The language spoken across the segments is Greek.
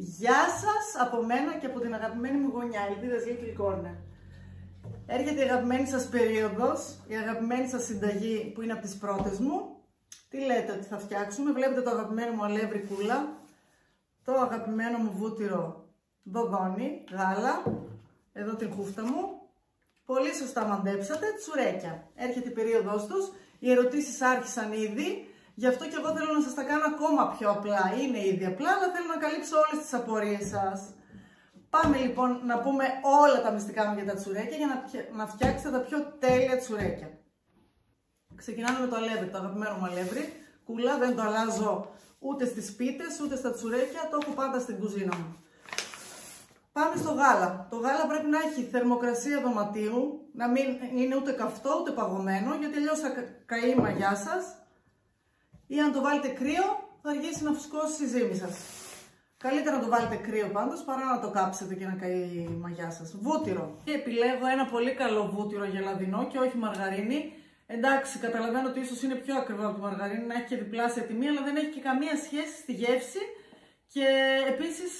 Γεια σας από μένα και από την αγαπημένη μου γωνιά, Ελπίδας Little Corner. Έρχεται η αγαπημένη σας περίοδος, η αγαπημένη σας συνταγή που είναι από τις πρώτες μου. Τι λέτε ότι θα φτιάξουμε? Βλέπετε το αγαπημένο μου αλεύρι κούλα, το αγαπημένο μου βούτυρο δοδόνι, γάλα, εδώ την χούφτα μου. Πολύ σωστά μαντέψατε, τσουρέκια. Έρχεται η περίοδος τους, οι ερωτήσεις άρχισαν ήδη. Γι' αυτό και εγώ θέλω να σας τα κάνω ακόμα πιο απλά. Είναι ήδη απλά, αλλά θέλω να καλύψω όλες τις απορίες σας. Πάμε λοιπόν να πούμε όλα τα μυστικά μου για τα τσουρέκια για να φτιάξετε τα πιο τέλεια τσουρέκια. Ξεκινάμε με το αλεύρι, το αγαπημένο μου αλεύρι. Κούλα, δεν το αλλάζω ούτε στις πίτες, ούτε στα τσουρέκια, το έχω πάντα στην κουζίνα μου. Πάμε στο γάλα. Το γάλα πρέπει να έχει θερμοκρασία δωματίου, να μην είναι ούτε καυτό ούτε παγωμένο, γιατί αλλιώς θα καεί η μαγιά σας. Ή αν το βάλετε κρύο, θα αργήσει να φουσκώσει η ζύμη σας. Καλύτερα να το βάλετε κρύο πάντως, παρά να το κάψετε και να καεί η μαγιά σας. Βούτυρο. Και επιλέγω ένα πολύ καλό βούτυρο γελαδινό και όχι μαργαρίνη. Εντάξει, καταλαβαίνω ότι ίσως είναι πιο ακριβό από τη μαργαρίνη, να έχει και διπλάσια τιμή, αλλά δεν έχει και καμία σχέση στη γεύση και επίσης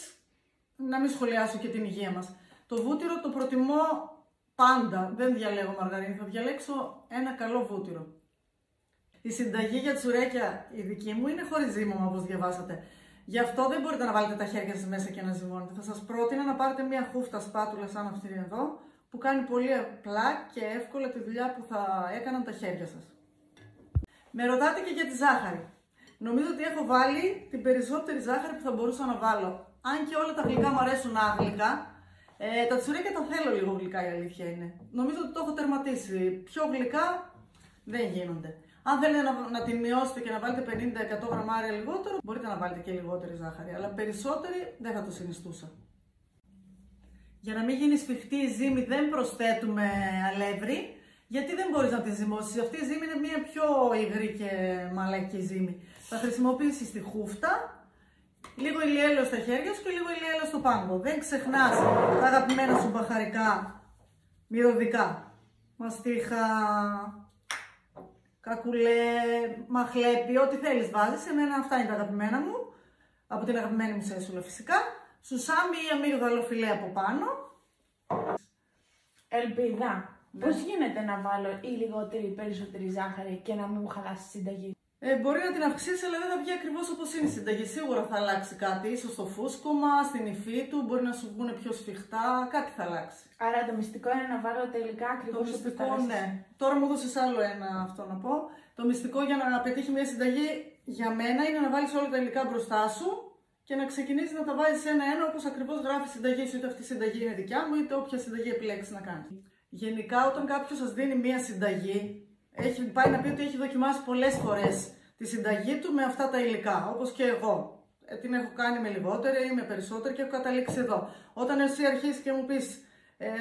να μην σχολιάσω και την υγεία μας. Το βούτυρο το προτιμώ πάντα, δεν διαλέγω μαργαρίνη, θα διαλέξω ένα καλό βούτυρο. Η συνταγή για τσουρέκια η δική μου είναι χωρίς ζύμωμα, όπως διαβάσατε. Γι' αυτό δεν μπορείτε να βάλετε τα χέρια σας μέσα και να ζυμώνετε. Θα σας πρότεινα να πάρετε μια χούφτα σπάτουλα σαν αυτή εδώ, που κάνει πολύ απλά και εύκολα τη δουλειά που θα έκαναν τα χέρια σας. Με ρωτάτε και για τη ζάχαρη. Νομίζω ότι έχω βάλει την περισσότερη ζάχαρη που θα μπορούσα να βάλω. Αν και όλα τα γλυκά μου αρέσουν άγλυκα, τα τσουρέκια τα θέλω λίγο γλυκά, η αλήθεια είναι. Νομίζω ότι το έχω τερματίσει. Πιο γλυκά δεν γίνονται. Αν θέλετε να την μειώσετε και να βάλετε 50-100 γραμμάρια λιγότερο, μπορείτε να βάλετε και λιγότερη ζάχαρη, αλλά περισσότερη δεν θα το συνιστούσα. Για να μην γίνει σφιχτή η ζύμη δεν προσθέτουμε αλεύρι, γιατί δεν μπορείς να τη ζυμώσεις. Αυτή η ζύμη είναι μια πιο υγρή και μαλακή ζύμη. Θα χρησιμοποιήσεις τη χούφτα, λίγο ηλιέλαιο στα χέρια σου και λίγο ηλιέλαιο στο πάγκο. Δεν ξεχνάς τα αγαπημένα σου μπαχαρικά, μυρωδικά, μαστίχα, κακουλέ, μαχλέπι, ό,τι θέλεις βάζεις. Εμένα αυτά είναι τα αγαπημένα μου, από την αγαπημένη μου σέσουλα φυσικά. Σουσάμι ή αμύγδαλο φιλέ από πάνω. Ελπίδα, πώς γίνεται να βάλω ή λιγότερη ή περισσότερη ζάχαρη και να μην μου χαλάσει τη συνταγή? Μπορεί να την αυξήσει, αλλά δεν θα βγει ακριβώς όπως είναι η συνταγή. Σίγουρα θα αλλάξει κάτι, ίσως στο φούσκωμα, στην υφή του, μπορεί να σου βγουν πιο σφιχτά, κάτι θα αλλάξει. Άρα το μυστικό είναι να βάλω τελικά ακριβώς το μυστικό, όπως ναι. Τώρα μου έδωσες άλλο ένα αυτό να πω. Το μυστικό για να πετύχει μια συνταγή για μένα είναι να βάλεις όλα τα υλικά μπροστά σου και να ξεκινήσεις να τα βάζεις ένα-ένα όπως ακριβώς γράφει η συνταγή σου. Είτε αυτή η συνταγή είναι δικιά μου, είτε όποια συνταγή επιλέξεις να κάνεις. Γενικά, όταν κάποιος σας δίνει μια συνταγή, έχει πάει να πει ότι έχει δοκιμάσει πολλές φορές τη συνταγή του με αυτά τα υλικά, όπως και εγώ. Την έχω κάνει με λιγότερη ή με περισσότερη και έχω καταλήξει εδώ. Όταν εσύ αρχίσεις και μου πεις,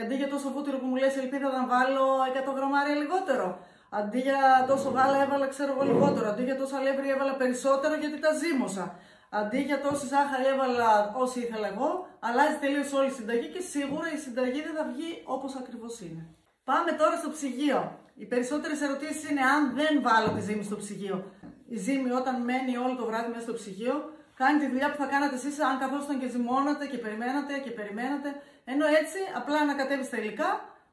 αντί για τόσο βούτυρο που μου λες Ελπίδα να βάλω 100 γραμμάρια λιγότερο, αντί για τόσο γάλα έβαλα ξέρω εγώ λιγότερο, αντί για τόσο αλεύρι έβαλα περισσότερο γιατί τα ζύμωσα, αντί για τόση ζάχαρη έβαλα όση ήθελα εγώ, αλλάζει τελείως όλη η συνταγή και σίγουρα η συνταγή δεν θα βγει όπως ακριβώς είναι. Πάμε τώρα στο ψυγείο. Οι περισσότερες ερωτήσεις είναι αν δεν βάλω τη ζύμη στο ψυγείο. Η ζύμη όταν μένει όλο το βράδυ μέσα στο ψυγείο κάνει τη δουλειά που θα κάνατε εσείς αν καθόσταν και ζυμώνατε και περιμένατε. Ενώ έτσι απλά ανακατεύεις τα υλικά,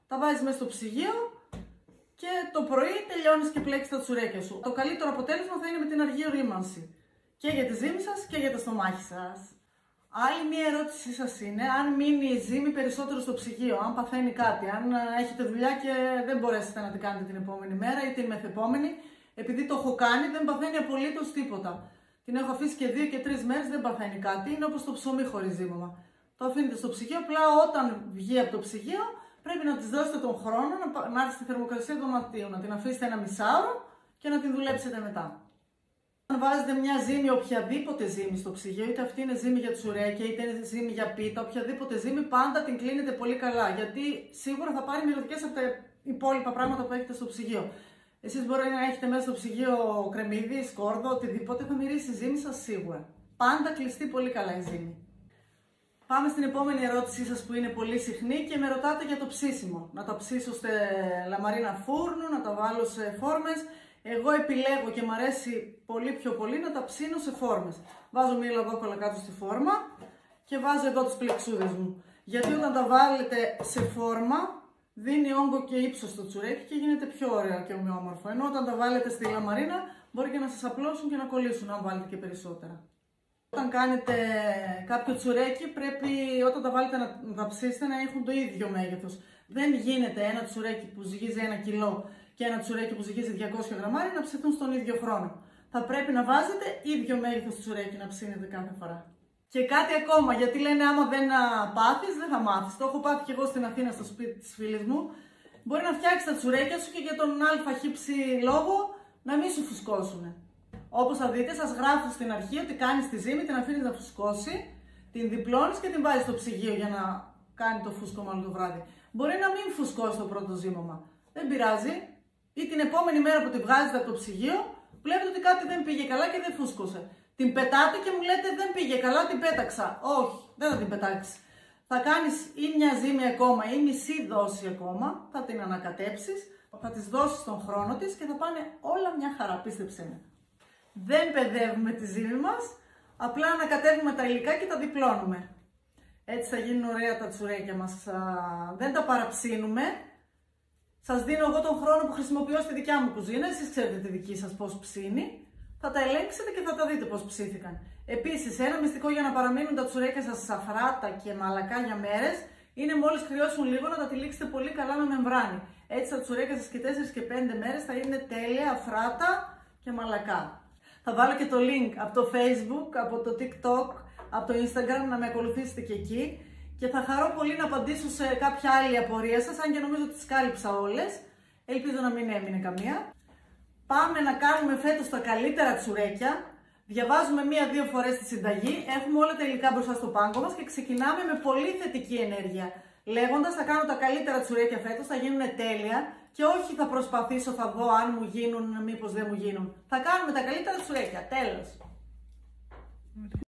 τα βάζεις μέσα στο ψυγείο και το πρωί τελειώνεις και πλέξεις τα τσουρέκια σου. Το καλύτερο αποτέλεσμα θα είναι με την αργή ορίμανση. Και για τη ζύμη σας και για το στομάχι σας. Άλλη μία ερώτησή σας είναι αν μείνει η ζύμη περισσότερο στο ψυγείο, αν παθαίνει κάτι, αν έχετε δουλειά και δεν μπορέσετε να την κάνετε την επόμενη μέρα ή την μεθεπόμενη. Επειδή το έχω κάνει, δεν παθαίνει απολύτως τίποτα. Την έχω αφήσει και 2 και 3 μέρες, δεν παθαίνει κάτι. Είναι όπως το ψωμί χωρίς ζύμωμα. Το αφήνετε στο ψυγείο, απλά όταν βγει από το ψυγείο πρέπει να της δώσετε τον χρόνο να έρθει στη θερμοκρασία του δωματίου, να την αφήσετε ένα μισάωρο και να την δουλέψετε μετά. Αν βάζετε μια ζύμη, οποιαδήποτε ζύμη στο ψυγείο, είτε αυτή είναι ζύμη για τσουρέκια, είτε είναι ζύμη για πίτα, οποιαδήποτε ζύμη, πάντα την κλείνετε πολύ καλά. Γιατί σίγουρα θα πάρει μυρωδιές από τα υπόλοιπα πράγματα που έχετε στο ψυγείο. Εσείς μπορεί να έχετε μέσα στο ψυγείο κρεμμύδι, σκόρδο, οτιδήποτε, θα μυρίσει η ζύμη σας σίγουρα. Πάντα κλειστεί πολύ καλά η ζύμη. Πάμε στην επόμενη ερώτησή σας που είναι πολύ συχνή και με ρωτάτε για το ψήσιμο. Να τα ψήσω σε λαμαρίνα φούρνου, να τα βάλω σε φόρμες. Εγώ επιλέγω και μου αρέσει πολύ πιο πολύ να τα ψήνω σε φόρμες. Βάζω μία λαδόκολλα κάτω στη φόρμα και βάζω εδώ τις πλεξούδες μου. Γιατί όταν τα βάλετε σε φόρμα, δίνει όγκο και ύψος στο τσουρέκι και γίνεται πιο ωραίο και ομοιόμορφο. Ενώ όταν τα βάλετε στη λαμαρίνα, μπορεί και να σας απλώσουν και να κολλήσουν, αν βάλετε και περισσότερα. Όταν κάνετε κάποιο τσουρέκι, πρέπει όταν τα βάλετε να τα ψήσετε να έχουν το ίδιο μέγεθος. Δεν γίνεται ένα τσουρέκι που ζυγίζει 1 κιλό και ένα τσουρέκι που ζυγίζει 200 γραμμάρια να ψηθούν στον ίδιο χρόνο. Θα πρέπει να βάζετε ίδιο μέγεθος τσουρέκι να ψήνετε κάθε φορά. Και κάτι ακόμα, γιατί λένε άμα δεν πάθεις, δεν θα μάθεις. Το έχω πάθει και εγώ στην Αθήνα στο σπίτι της φίλης μου. Μπορεί να φτιάξεις τα τσουρέκια σου και για τον αλφαχύψη λόγο να μην σου φουσκώσουν. Όπως θα δείτε, σας γράφω στην αρχή ότι κάνεις τη ζύμη, την αφήνεις να φουσκώσει, την διπλώνεις και την βάζεις στο ψυγείο για να κάνει το φούσκωμα όλο το βράδυ. Μπορεί να μην φουσκώσει το πρώτο ζύμωμα. Δεν πειράζει. Ή την επόμενη μέρα που τη βγάζετε από το ψυγείο, βλέπετε ότι κάτι δεν πήγε καλά και δεν φούσκωσε. Την πετάτε και μου λέτε δεν πήγε καλά, την πέταξα. Όχι, δεν θα την πετάξεις. Θα κάνεις ή μια ζύμη ακόμα ή μισή δόση ακόμα, θα την ανακατέψεις, θα της δώσεις τον χρόνο της και θα πάνε όλα μια χαρά, πίστεψέ με. Δεν παιδεύουμε τη ζύμη μας, απλά ανακατεύουμε τα υλικά και τα διπλώνουμε. Έτσι θα γίνουν ωραία τα τσουρέκια μας, δεν τα παραψύνουμε. Σας δίνω εγώ τον χρόνο που χρησιμοποιώ στη δικιά μου κουζίνα, εσείς ξέρετε τη δική σας πώς ψήνει. Θα τα ελέγξετε και θα τα δείτε πώς ψήθηκαν. Επίσης, ένα μυστικό για να παραμείνουν τα τσουρέκια σας σαφράτα και μαλακά για μέρες είναι μόλις κρυώσουν λίγο να τα τυλίξετε πολύ καλά με μεμβράνη. Έτσι τα τσουρέκια σας και 4 και 5 μέρες θα είναι τέλεια, αφράτα και μαλακά. Θα βάλω και το link από το Facebook, από το TikTok, από το Instagram να με ακολουθήσετε και εκεί. Και θα χαρώ πολύ να απαντήσω σε κάποια άλλη απορία σας, αν και νομίζω ότι τις κάλυψα όλες. Ελπίζω να μην έμεινε καμία. Πάμε να κάνουμε φέτος τα καλύτερα τσουρέκια. Διαβάζουμε 1-2 φορές τη συνταγή. Έχουμε όλα τα υλικά μπροστά στο πάγκο μας και ξεκινάμε με πολύ θετική ενέργεια. Λέγοντας θα κάνω τα καλύτερα τσουρέκια φέτος, θα γίνουν τέλεια και όχι θα προσπαθήσω, θα δω αν μου γίνουν, μήπως δεν μου γίνουν. Θα κάνουμε τα καλύτερα τσουρέκια. Τέλος.